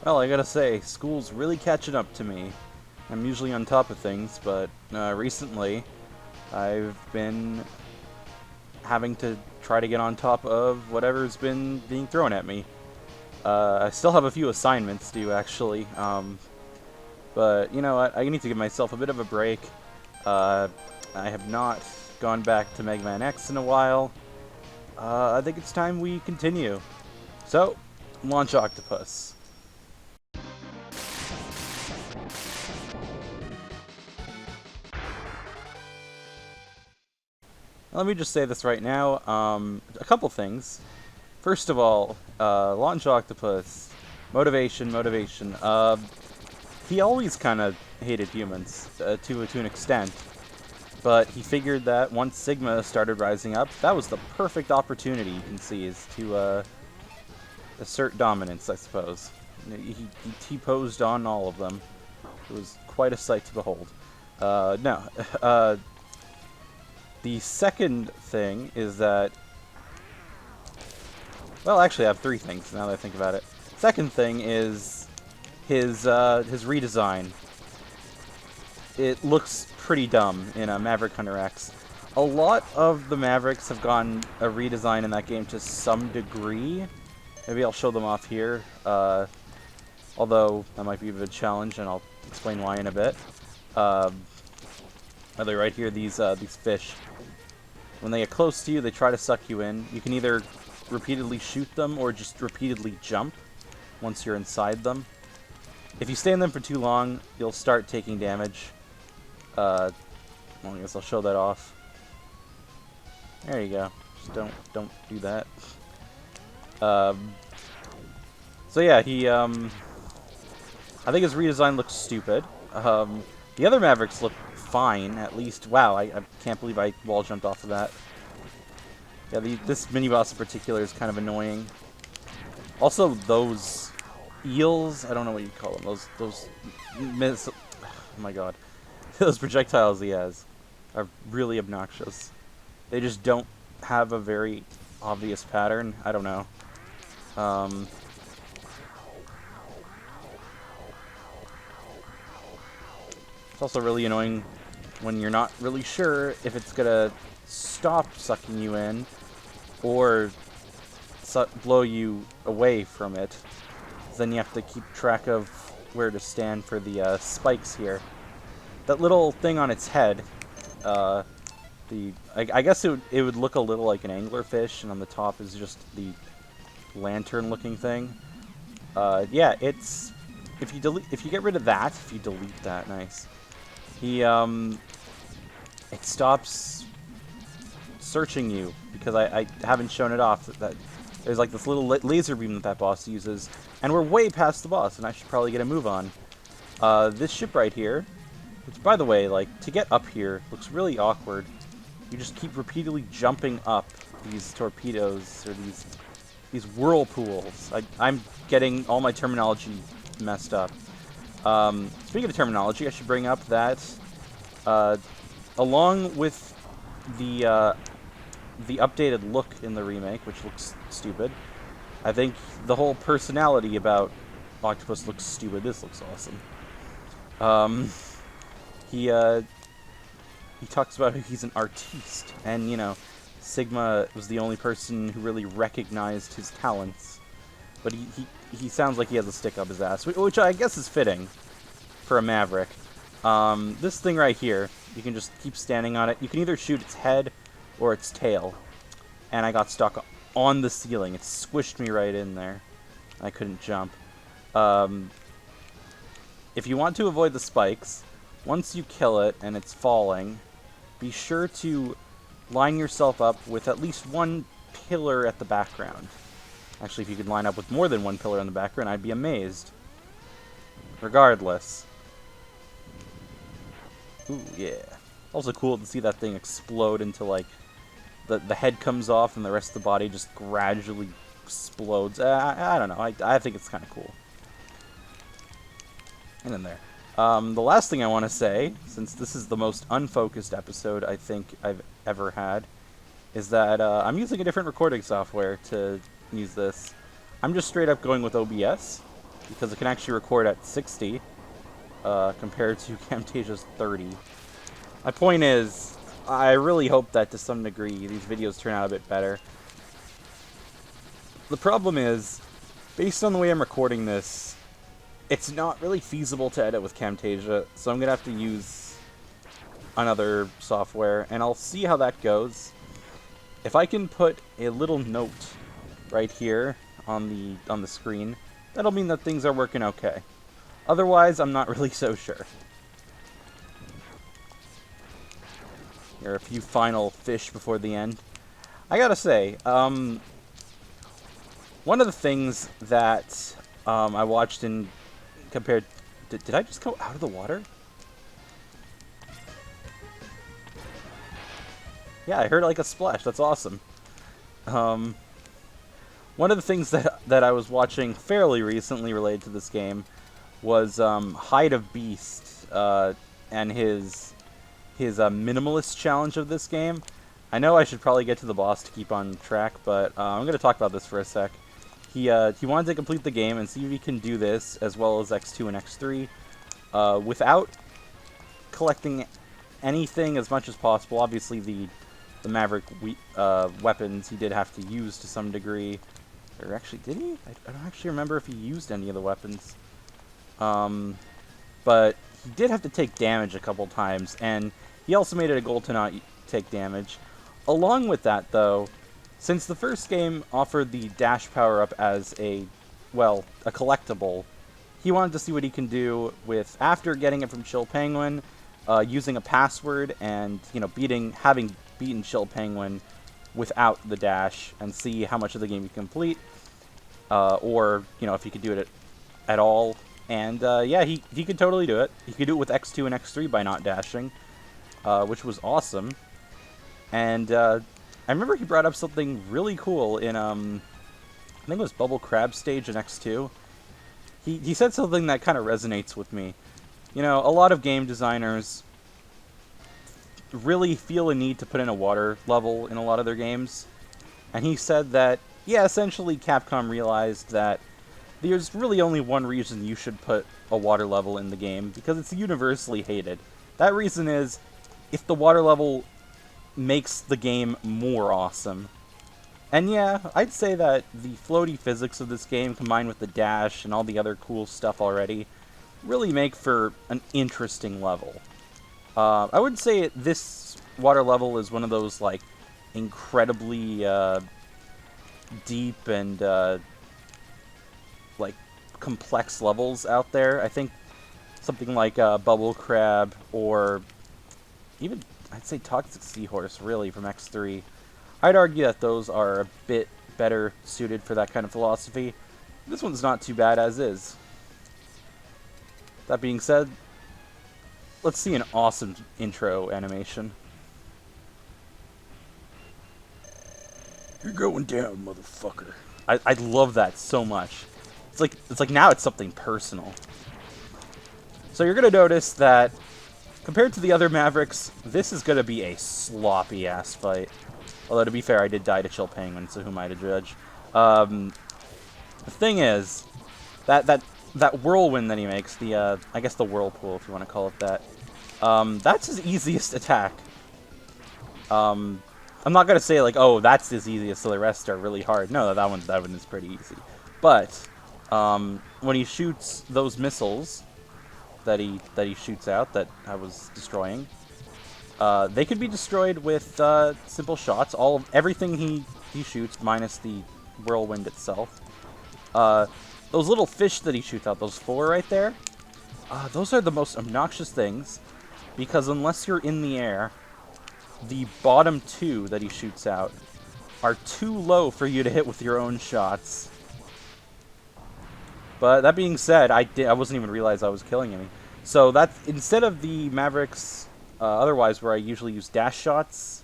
Well, I gotta say, school's really catching up to me. I'm usually on top of things, but recently I've been having to try to get on top of whatever's been being thrown at me. I still have a few assignments due, actually, but you know what? I need to give myself a bit of a break. Uh, I have not gone back to Mega Man X in a while. I think it's time we continue. So, launch Octopus. Let me just say this right now. A couple things. First of all, launch Octopus. Motivation, motivation. He always kind of hated humans, to an extent. But he figured that once Sigma started rising up, that was the perfect opportunity, you can see, is to assert dominance, I suppose. He posed on all of them. It was quite a sight to behold. No. The second thing is that... Well, actually, I have three things, now that I think about it. Second thing is his redesign. It looks pretty dumb in a Maverick Hunter X. A lot of the Mavericks have gotten a redesign in that game to some degree. Maybe I'll show them off here. Although, that might be a bit of a challenge, and I'll explain why in a bit. Are they right here? These fish. When they get close to you, they try to suck you in. You can either repeatedly shoot them or just repeatedly jump once you're inside them. If you stay in them for too long, you'll start taking damage. Well, I guess I'll show that off. There you go. Just don't do that. So yeah, I think his redesign looks stupid. The other Mavericks look fine, at least. Wow, I can't believe I wall jumped off of that. Yeah, this mini-boss in particular is kind of annoying. Also, those eels, I don't know what you call them, those oh my god. Those projectiles he has are really obnoxious. They just don't have a very obvious pattern. I don't know. It's also really annoying when you're not really sure if it's gonna stop sucking you in or blow you away from it. Then you have to keep track of where to stand for the spikes here. That little thing on its head, I guess it would look a little like an anglerfish, and on the top is just the lantern-looking thing. Yeah, it's if you get rid of that, if you delete that, nice. It stops searching you because I haven't shown it off that there's like this little laser beam that boss uses, and we're way past the boss, and I should probably get a move on. This ship right here, which by the way, like to get up here looks really awkward. You just keep repeatedly jumping up these torpedoes or these whirlpools. I'm getting all my terminology messed up. Speaking of terminology, I should bring up that along with the updated look in the remake, which looks stupid, I think the whole personality about Octopus looks stupid. This looks awesome. He talks about how he's an artiste, and you know, Sigma was the only person who really recognized his talents. But he sounds like he has a stick up his ass, which I guess is fitting for a Maverick. This thing right here, you can just keep standing on it. You can either shoot its head or its tail. And I got stuck on the ceiling. It squished me right in there. I couldn't jump. If you want to avoid the spikes, once you kill it and it's falling, be sure to line yourself up with at least one pillar at the background. Actually, if you could line up with more than one pillar in the background, I'd be amazed. Regardless. Ooh, yeah. Also cool to see that thing explode into, like, the head comes off and the rest of the body just gradually explodes. I don't know. I think it's kind of cool. And then there. The last thing I want to say, since this is the most unfocused episode I think I've ever had, is that I'm using a different recording software to use this. I'm just straight up going with OBS. because it can actually record at 60 compared to Camtasia's 30. My point is, I really hope that to some degree these videos turn out a bit better. The problem is, based on the way I'm recording this, it's not really feasible to edit with Camtasia, so I'm going to have to use another software, and I'll see how that goes. If I can put a little note right here on the screen, that'll mean that things are working okay. Otherwise, I'm not really so sure. Here are a few final fish before the end. I gotta say, one of the things that I watched in compared... Did I just go out of the water? Yeah, I heard like a splash. That's awesome. One of the things that I was watching fairly recently related to this game was Hide of Beast and his minimalist challenge of this game. I know I should probably get to the boss to keep on track, but I'm going to talk about this for a sec. He wanted to complete the game and see if he can do this, as well as X2 and X3, without collecting anything as much as possible. Obviously, the Maverick weapons he did have to use to some degree. Or actually, did he? I don't actually remember if he used any of the weapons. But he did have to take damage a couple times, and he also made it a goal to not take damage. Along with that, though, since the first game offered the dash power-up as a collectible, he wanted to see what he can do with, after getting it from Chill Penguin, using a password and, you know, having beaten Chill Penguin without the dash, and see how much of the game you complete, or, you know, if you could do it at all. And, yeah, he could totally do it. He could do it with X2 and X3 by not dashing, which was awesome. And, I remember he brought up something really cool in, I think it was Bubble Crab stage in X2. He said something that kind of resonates with me. You know, a lot of game designers really feel a need to put in a water level in a lot of their games. And he said that, yeah, essentially Capcom realized that there's really only one reason you should put a water level in the game, because it's universally hated. That reason is, if the water level makes the game more awesome. And yeah, I'd say that the floaty physics of this game, combined with the dash and all the other cool stuff already, really make for an interesting level. I would say this water level is one of those, like, incredibly deep and like complex levels out there. I think something like Bubble Crab, or even I'd say Toxic Seahorse, really, from X3. I'd argue that those are a bit better suited for that kind of philosophy. This one's not too bad as is. That being said, let's see an awesome intro animation. You're going down, motherfucker. I love that so much. It's like now it's something personal. So you're gonna notice that compared to the other Mavericks, this is gonna be a sloppy ass fight. Although to be fair, I did die to Chill Penguin, so who am I to judge? The thing is, that whirlwind that he makes, I guess the whirlpool, if you want to call it that, that's his easiest attack. I'm not gonna say like, oh, that's his easiest, so the rest are really hard. No, that one is pretty easy. But when he shoots those missiles that he shoots out that I was destroying, they could be destroyed with simple shots. Everything he shoots, minus the whirlwind itself. Those little fish that he shoots out, those 4 right there, those are the most obnoxious things, because unless you're in the air, the bottom 2 that he shoots out are too low for you to hit with your own shots. But that being said, I wasn't even realize I was killing him. So that's, instead of the Mavericks, otherwise where I usually use dash shots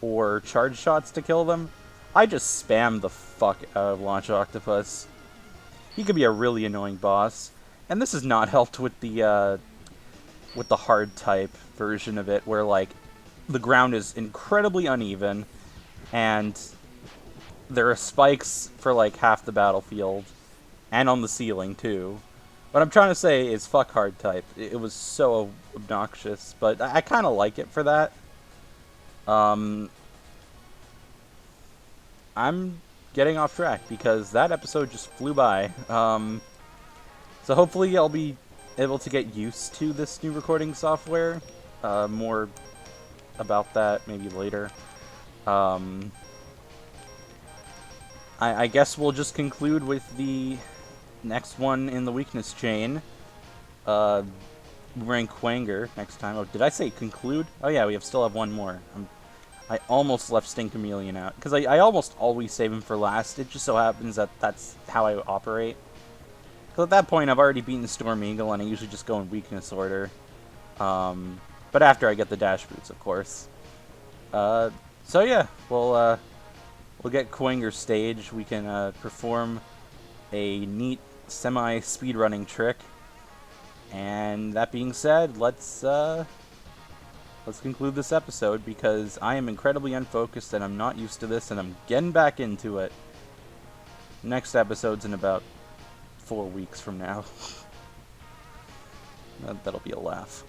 or charge shots to kill them, I just spam the fuck out of Launch Octopus. He could be a really annoying boss, and this is not helped with the hard type version of it, where like the ground is incredibly uneven, and there are spikes for like half the battlefield, and on the ceiling too. What I'm trying to say is fuck hard type. It was so obnoxious, but I kind of like it for that. I'm getting off track because that episode just flew by. So hopefully I'll be able to get used to this new recording software. More about that maybe later. I guess we'll just conclude with the next one in the weakness chain. Rank Quanger next time. Oh, did I say conclude? Oh yeah, we still have one more. I almost left Sting Chameleon out, because I almost always save him for last. It just so happens that that's how I operate. Because at that point, I've already beaten Storm Eagle, and I usually just go in weakness order. But after I get the dash boots, of course. So yeah, we'll get Quanger's stage. We can perform a neat semi-speedrunning trick. And that being said, let's conclude this episode, because I am incredibly unfocused and I'm not used to this, and I'm getting back into it. Next episode's in about 4 weeks from now. That'll be a laugh.